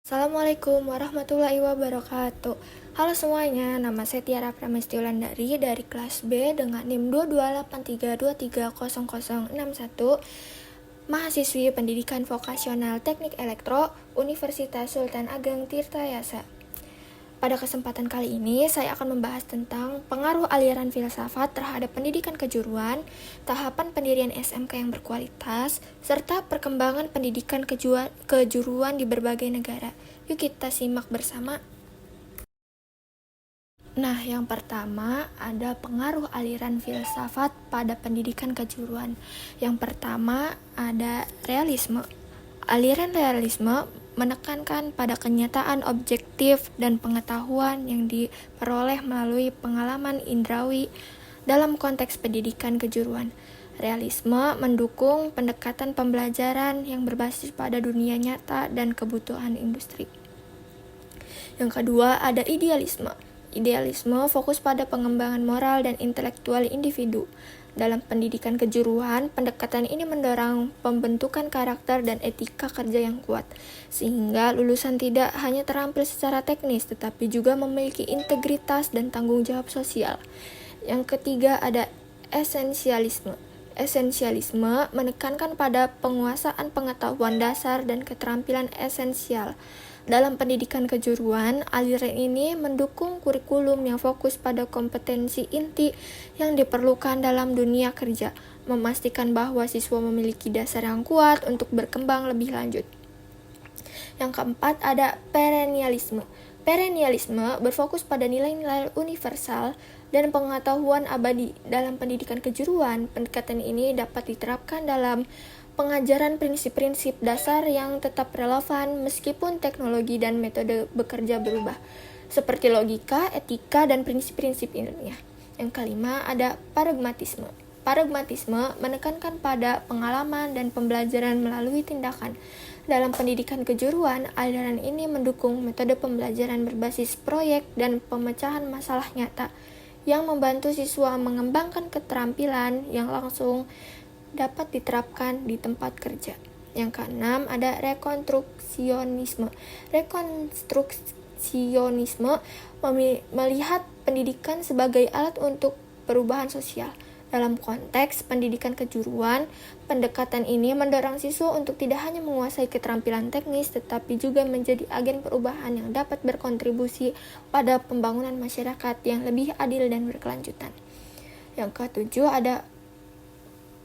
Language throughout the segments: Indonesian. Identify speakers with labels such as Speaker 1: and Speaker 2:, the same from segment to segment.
Speaker 1: Assalamualaikum warahmatullahi wabarakatuh. Halo semuanya, nama saya Tiara Pramestiulandari dari kelas B dengan NIM 22832300061, mahasiswi Pendidikan Vokasional Teknik Elektro, Universitas Sultan Ageng Tirtayasa. Pada kesempatan kali ini, saya akan membahas tentang pengaruh aliran filsafat terhadap pendidikan kejuruan, tahapan pendirian SMK yang berkualitas, serta perkembangan pendidikan kejuruan di berbagai negara. Yuk kita simak bersama. Nah, yang pertama ada pengaruh aliran filsafat pada pendidikan kejuruan. Yang pertama ada realisme. Aliran realisme menekankan pada kenyataan objektif dan pengetahuan yang diperoleh melalui pengalaman indrawi dalam konteks pendidikan kejuruan. Realisme mendukung pendekatan pembelajaran yang berbasis pada dunia nyata dan kebutuhan industri. Yang kedua, ada idealisme. Idealisme fokus pada pengembangan moral dan intelektual individu. Dalam pendidikan kejuruan, pendekatan ini mendorong pembentukan karakter dan etika kerja yang kuat, sehingga lulusan tidak hanya terampil secara teknis, tetapi juga memiliki integritas dan tanggung jawab sosial. Yang ketiga ada esensialisme. Esensialisme menekankan pada penguasaan pengetahuan dasar dan keterampilan esensial. Dalam pendidikan kejuruan, aliran ini mendukung kurikulum yang fokus pada kompetensi inti yang diperlukan dalam dunia kerja, memastikan bahwa siswa memiliki dasar yang kuat untuk berkembang lebih lanjut. Yang keempat ada perennialisme. Perennialisme berfokus pada nilai-nilai universal dan pengetahuan abadi. Dalam pendidikan kejuruan, pendekatan ini dapat diterapkan dalam pengajaran prinsip-prinsip dasar yang tetap relevan meskipun teknologi dan metode bekerja berubah, seperti logika, etika, dan prinsip-prinsip ilmiah. Yang kelima ada pragmatisme. Pragmatisme menekankan pada pengalaman dan pembelajaran melalui tindakan. Dalam pendidikan kejuruan, aliran ini mendukung metode pembelajaran berbasis proyek dan pemecahan masalah nyata yang membantu siswa mengembangkan keterampilan yang langsung dapat diterapkan di tempat kerja. Yang keenam ada rekonstruksionisme. Rekonstruksionisme melihat pendidikan sebagai alat untuk perubahan sosial. Dalam konteks pendidikan kejuruan, pendekatan ini mendorong siswa untuk tidak hanya menguasai keterampilan teknis, tetapi juga menjadi agen perubahan yang dapat berkontribusi pada pembangunan masyarakat yang lebih adil dan berkelanjutan. Yang ketujuh ada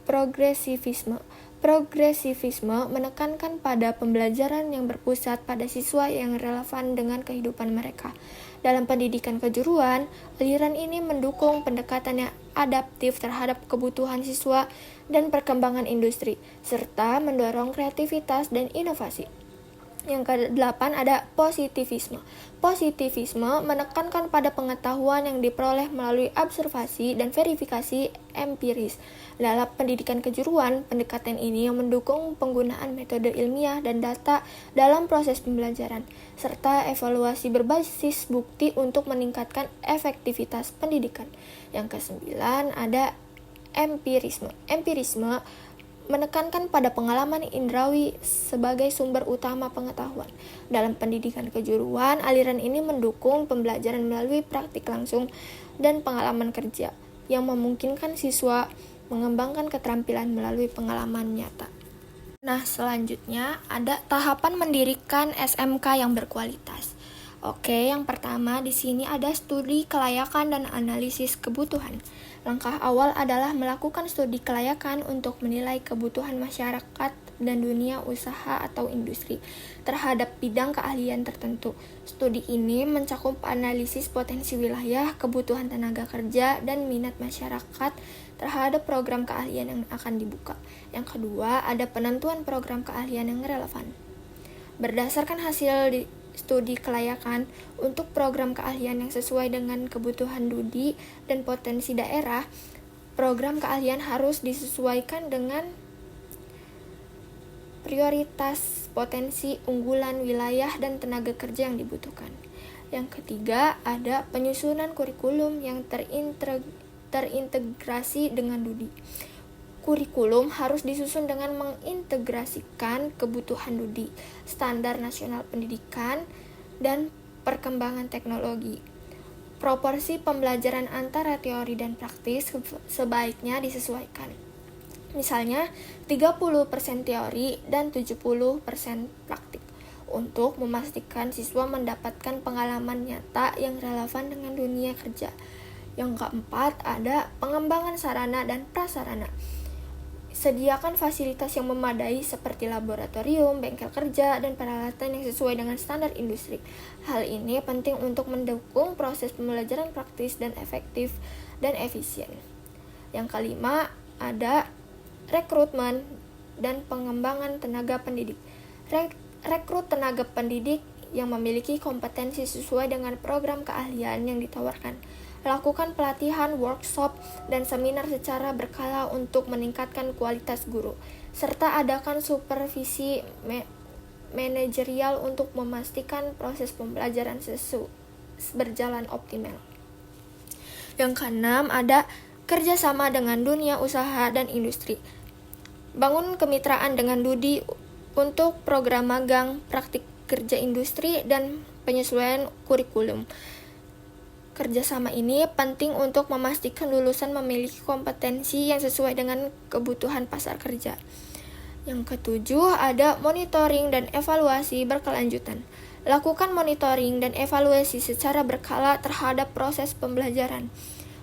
Speaker 1: progresivisme. Progresivisme menekankan pada pembelajaran yang berpusat pada siswa yang relevan dengan kehidupan mereka. Dalam pendidikan kejuruan, aliran ini mendukung pendekatan yang adaptif terhadap kebutuhan siswa dan perkembangan industri, serta mendorong kreativitas dan inovasi. Yang ke-8 ada positivisme. Positivisme menekankan pada pengetahuan yang diperoleh melalui observasi dan verifikasi empiris. Dalam pendidikan kejuruan, pendekatan ini mendukung penggunaan metode ilmiah dan data dalam proses pembelajaran, serta evaluasi berbasis bukti untuk meningkatkan efektivitas pendidikan. Yang ke-9 ada empirisme. Empirisme menekankan pada pengalaman indrawi sebagai sumber utama pengetahuan. Dalam pendidikan kejuruan, aliran ini mendukung pembelajaran melalui praktik langsung dan pengalaman kerja yang memungkinkan siswa mengembangkan keterampilan melalui pengalaman nyata. Nah, selanjutnya ada tahapan mendirikan SMK yang berkualitas. Oke, yang pertama di sini ada studi kelayakan dan analisis kebutuhan. Langkah awal adalah melakukan studi kelayakan untuk menilai kebutuhan masyarakat dan dunia usaha atau industri terhadap bidang keahlian tertentu. Studi ini mencakup analisis potensi wilayah, kebutuhan tenaga kerja, dan minat masyarakat terhadap program keahlian yang akan dibuka. Yang kedua, ada penentuan program keahlian yang relevan. Berdasarkan hasil studi kelayakan untuk program keahlian yang sesuai dengan kebutuhan studi dan potensi daerah, program keahlian harus disesuaikan dengan prioritas potensi unggulan wilayah dan tenaga kerja yang dibutuhkan. Yang ketiga, ada penyusunan kurikulum yang terintegrasi dengan studi. kurikulum harus disusun dengan mengintegrasikan kebutuhan DUDI, standar nasional pendidikan, dan perkembangan teknologi. Proporsi pembelajaran antara teori dan praktis sebaiknya disesuaikan. Misalnya, 30% teori dan 70% praktik untuk memastikan siswa mendapatkan pengalaman nyata yang relevan dengan dunia kerja. Yang keempat, ada pengembangan sarana dan prasarana. Sediakan fasilitas yang memadai seperti laboratorium, bengkel kerja, dan peralatan yang sesuai dengan standar industri. Hal ini penting untuk mendukung proses pembelajaran praktis dan efektif dan efisien. Yang kelima, ada rekrutmen dan pengembangan tenaga pendidik. Rekrut tenaga pendidik yang memiliki kompetensi sesuai dengan program keahlian yang ditawarkan. Lakukan pelatihan, workshop, dan seminar secara berkala untuk meningkatkan kualitas guru, serta adakan supervisi manajerial untuk memastikan proses pembelajaran berjalan optimal. Yang keenam, ada kerjasama dengan dunia usaha dan industri. Bangun kemitraan dengan DUDI untuk program magang, praktik kerja industri, dan penyesuaian kurikulum. Kerjasama ini penting untuk memastikan lulusan memiliki kompetensi yang sesuai dengan kebutuhan pasar kerja. Yang ketujuh, ada monitoring dan evaluasi berkelanjutan. Lakukan monitoring dan evaluasi secara berkala terhadap proses pembelajaran,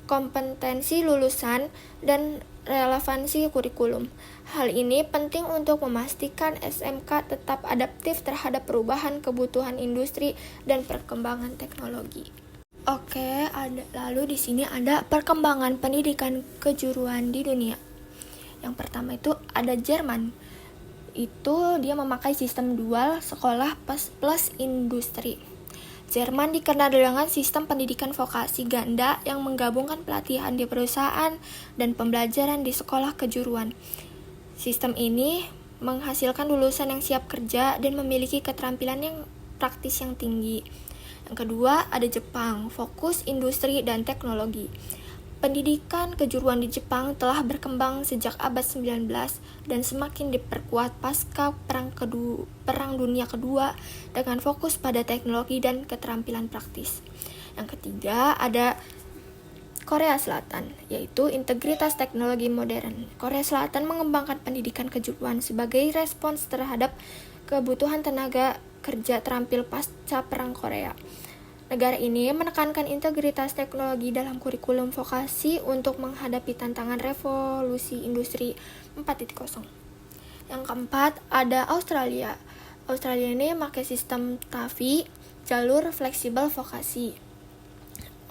Speaker 1: kompetensi lulusan, dan relevansi kurikulum. Hal ini penting untuk memastikan SMK tetap adaptif terhadap perubahan kebutuhan industri dan perkembangan teknologi. Oke, lalu di sini ada perkembangan pendidikan kejuruan di dunia. Yang pertama itu ada Jerman. Itu dia memakai sistem dual sekolah plus industri. Jerman dikenal dengan sistem pendidikan vokasi ganda yang menggabungkan pelatihan di perusahaan dan pembelajaran di sekolah kejuruan. Sistem ini menghasilkan lulusan yang siap kerja dan memiliki keterampilan yang praktis yang tinggi. Yang kedua, ada Jepang, fokus industri dan teknologi. Pendidikan kejuruan di Jepang telah berkembang sejak abad 19 dan semakin diperkuat pasca Perang Dunia Kedua dengan fokus pada teknologi dan keterampilan praktis. Yang ketiga, ada Korea Selatan, yaitu integritas teknologi modern. Korea Selatan mengembangkan pendidikan kejuruan sebagai respons terhadap kebutuhan tenaga kerja terampil pasca Perang Korea. Negara ini menekankan integritas teknologi dalam kurikulum vokasi untuk menghadapi tantangan revolusi industri 4.0. Yang keempat, ada Australia. Australia ini memakai sistem TAFE, jalur fleksibel vokasi.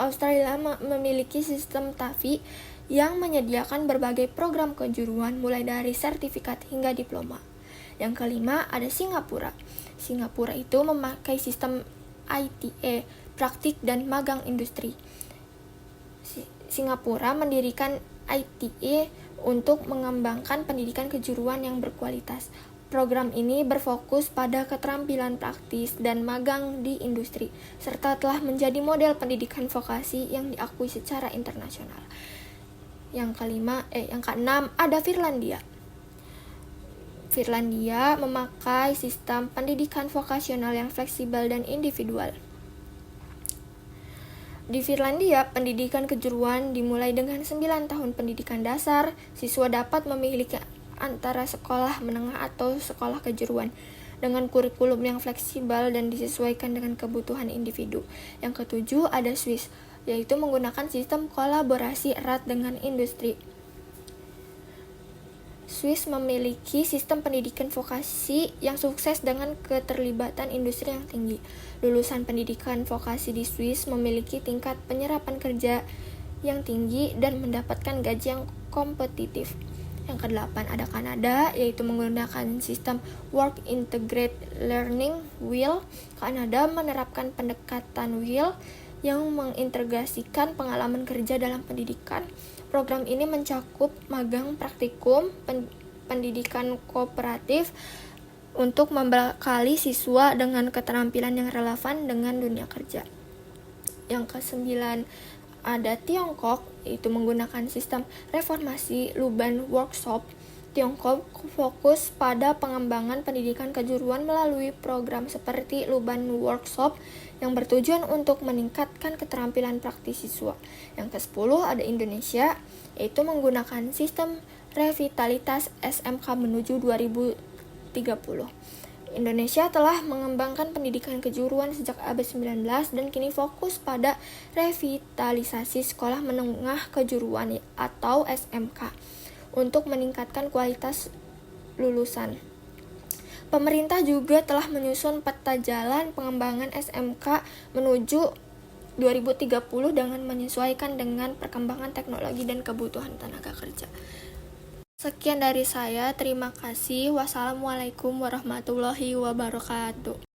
Speaker 1: Australia memiliki sistem TAFE yang menyediakan berbagai program kejuruan mulai dari sertifikat hingga diploma. Yang kelima, ada Singapura. Singapura itu memakai sistem ITA, praktik dan magang industri. Singapura mendirikan ITA untuk mengembangkan pendidikan kejuruan yang berkualitas. Program ini berfokus pada keterampilan praktis dan magang di industri, serta telah menjadi model pendidikan vokasi yang diakui secara internasional. Yang keenam, ada Finlandia. Finlandia memakai sistem pendidikan vokasional yang fleksibel dan individual. Di Finlandia, pendidikan kejuruan dimulai dengan 9 tahun pendidikan dasar. Siswa dapat memilih antara sekolah menengah atau sekolah kejuruan dengan kurikulum yang fleksibel dan disesuaikan dengan kebutuhan individu. Yang ketujuh, ada Swiss, yaitu menggunakan sistem kolaborasi erat dengan industri. Swiss memiliki sistem pendidikan vokasi yang sukses dengan keterlibatan industri yang tinggi. Lulusan pendidikan vokasi di Swiss memiliki tingkat penyerapan kerja yang tinggi dan mendapatkan gaji yang kompetitif. Yang kedelapan, ada Kanada, yaitu menggunakan sistem Work Integrated Learning WIL. Kanada menerapkan pendekatan WIL yang mengintegrasikan pengalaman kerja dalam pendidikan. Program ini mencakup magang, praktikum, pendidikan kooperatif untuk membekali siswa dengan keterampilan yang relevan dengan dunia kerja. Yang kesembilan, ada Tiongkok, itu menggunakan sistem reformasi Luban Workshop. Tiongkok fokus pada pengembangan pendidikan kejuruan melalui program seperti Luban Workshop yang bertujuan untuk meningkatkan keterampilan praktis siswa. Yang ke-10 ada Indonesia, yaitu menggunakan sistem revitalitas SMK menuju 2030. Indonesia telah mengembangkan pendidikan kejuruan sejak abad 19 dan kini fokus pada revitalisasi sekolah menengah kejuruan atau SMK untuk meningkatkan kualitas lulusan. Pemerintah juga telah menyusun peta jalan pengembangan SMK menuju 2030 dengan menyesuaikan dengan perkembangan teknologi dan kebutuhan tenaga kerja. Sekian dari saya, terima kasih. Wassalamualaikum warahmatullahi wabarakatuh.